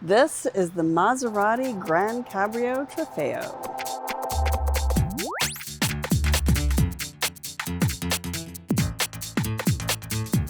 This is the Maserati GranCabrio Trofeo.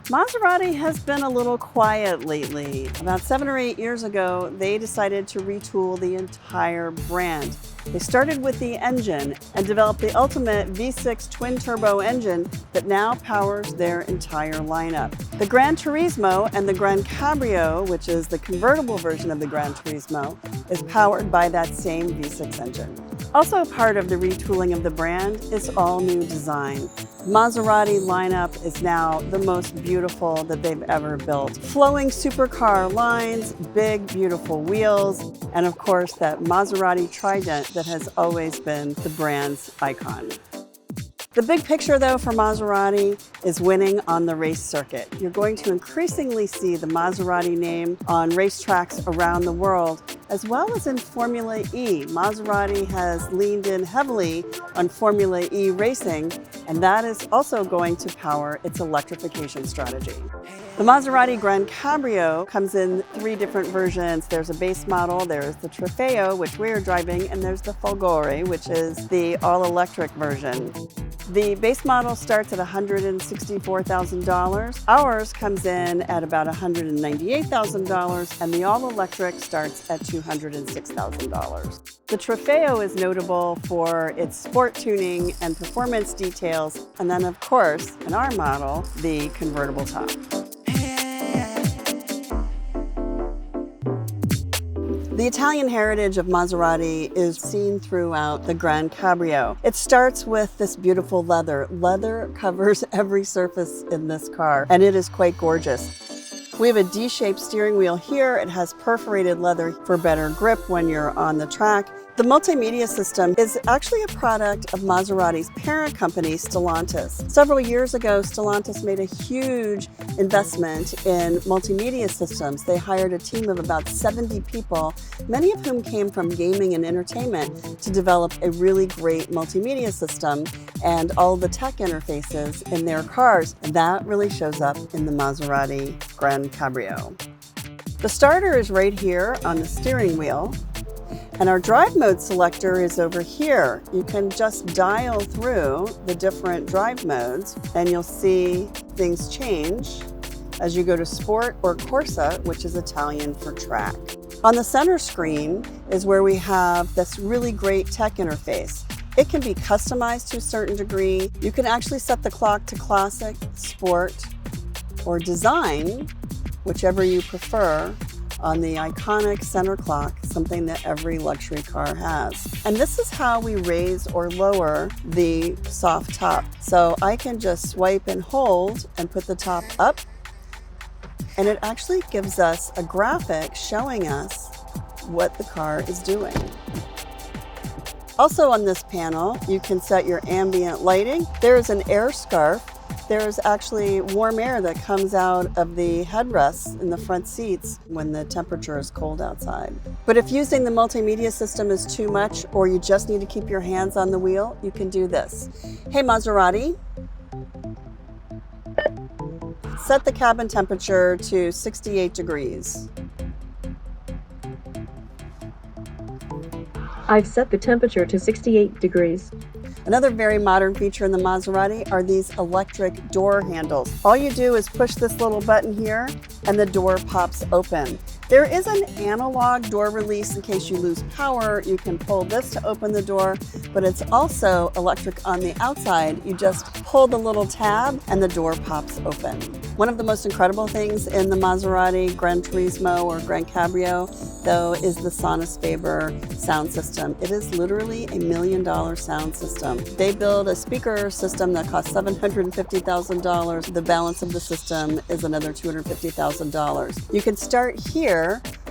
Maserati has been a little quiet lately. About 7 or 8 years ago, they decided to retool the entire brand. They started with the engine and developed the ultimate V6 twin-turbo engine that now powers their entire lineup. The Gran Turismo and the GranCabrio, which is the convertible version of the Gran Turismo, is powered by that same V6 engine. Also part of the retooling of the brand is all new design. Maserati lineup is now the most beautiful that they've ever built. Flowing supercar lines, big, beautiful wheels, and of course that Maserati Trident that has always been the brand's icon. The big picture, though, for Maserati is winning on the race circuit. You're going to increasingly see the Maserati name on racetracks around the world, as well as in Formula E. Maserati has leaned in heavily on Formula E racing, and that is also going to power its electrification strategy. The Maserati GranCabrio comes in 3 different versions. There's a base model, there's the Trofeo, which we're driving, and there's the Folgore, which is the all-electric version. The base model starts at $164,000. Ours comes in at about $198,000, and the all-electric starts at $206,000. The Trofeo is notable for its sport tuning and performance details, and then of course, in our model, the convertible top. The Italian heritage of Maserati is seen throughout the GranCabrio. It starts with this beautiful leather. Leather covers every surface in this car, and it is quite gorgeous. We have a D-shaped steering wheel here. It has perforated leather for better grip when you're on the track. The multimedia system is actually a product of Maserati's parent company, Stellantis. Several years ago, Stellantis made a huge investment in multimedia systems. They hired a team of about 70 people, many of whom came from gaming and entertainment, to develop a really great multimedia system and all the tech interfaces in their cars. And that really shows up in the Maserati GranCabrio. The starter is right here on the steering wheel. And our drive mode selector is over here. You can just dial through the different drive modes and you'll see things change as you go to Sport or Corsa, which is Italian for track. On the center screen is where we have this really great tech interface. It can be customized to a certain degree. You can actually set the clock to classic, sport, or design, whichever you prefer, on the iconic center clock, something that every luxury car has. And this is how we raise or lower the soft top. So I can just swipe and hold and put the top up, and it actually gives us a graphic showing us what the car is doing. Also on this panel, you can set your ambient lighting. There is an air scarf. There's actually warm air that comes out of the headrests in the front seats when the temperature is cold outside. But if using the multimedia system is too much, or you just need to keep your hands on the wheel, you can do this. Hey Maserati, set the cabin temperature to 68 degrees. I've set the temperature to 68 degrees. Another very modern feature in the Maserati are these electric door handles. All you do is push this little button here and the door pops open. There is an analog door release in case you lose power. You can pull this to open the door, but it's also electric on the outside. You just pull the little tab and the door pops open. One of the most incredible things in the Maserati Gran Turismo or GranCabrio, though, is the Sonus Faber Sound System. It is literally $1 million sound system. They build a speaker system that costs $750,000. The balance of the system is another $250,000. You can start here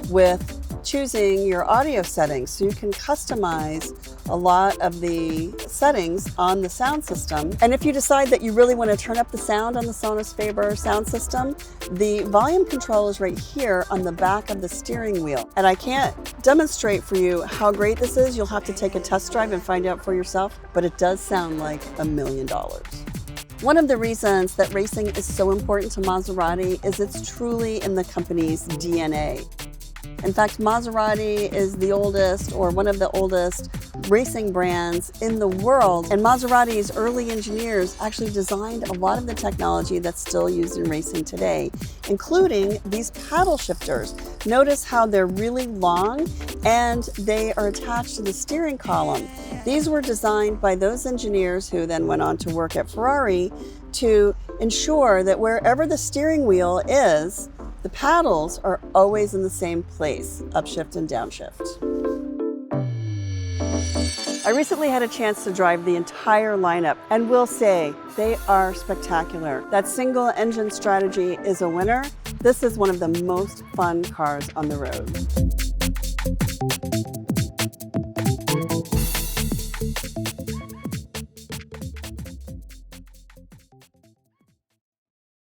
with choosing your audio settings, so you can customize a lot of the settings on the sound system. And if you decide that you really want to turn up the sound on the Sonus Faber sound system, the volume control is right here on the back of the steering wheel. And I can't demonstrate for you how great this is. You'll have to take a test drive and find out for yourself, but it does sound like $1 million. One of the reasons that racing is so important to Maserati is it's truly in the company's DNA. In fact, Maserati is the oldest or one of the oldest racing brands in the world. And Maserati's early engineers actually designed a lot of the technology that's still used in racing today, including these paddle shifters. Notice how they're really long and they are attached to the steering column. These were designed by those engineers who then went on to work at Ferrari to ensure that wherever the steering wheel is, the paddles are always in the same place, upshift and downshift. I recently had a chance to drive the entire lineup and will say they are spectacular. That single engine strategy is a winner. This is one of the most fun cars on the road.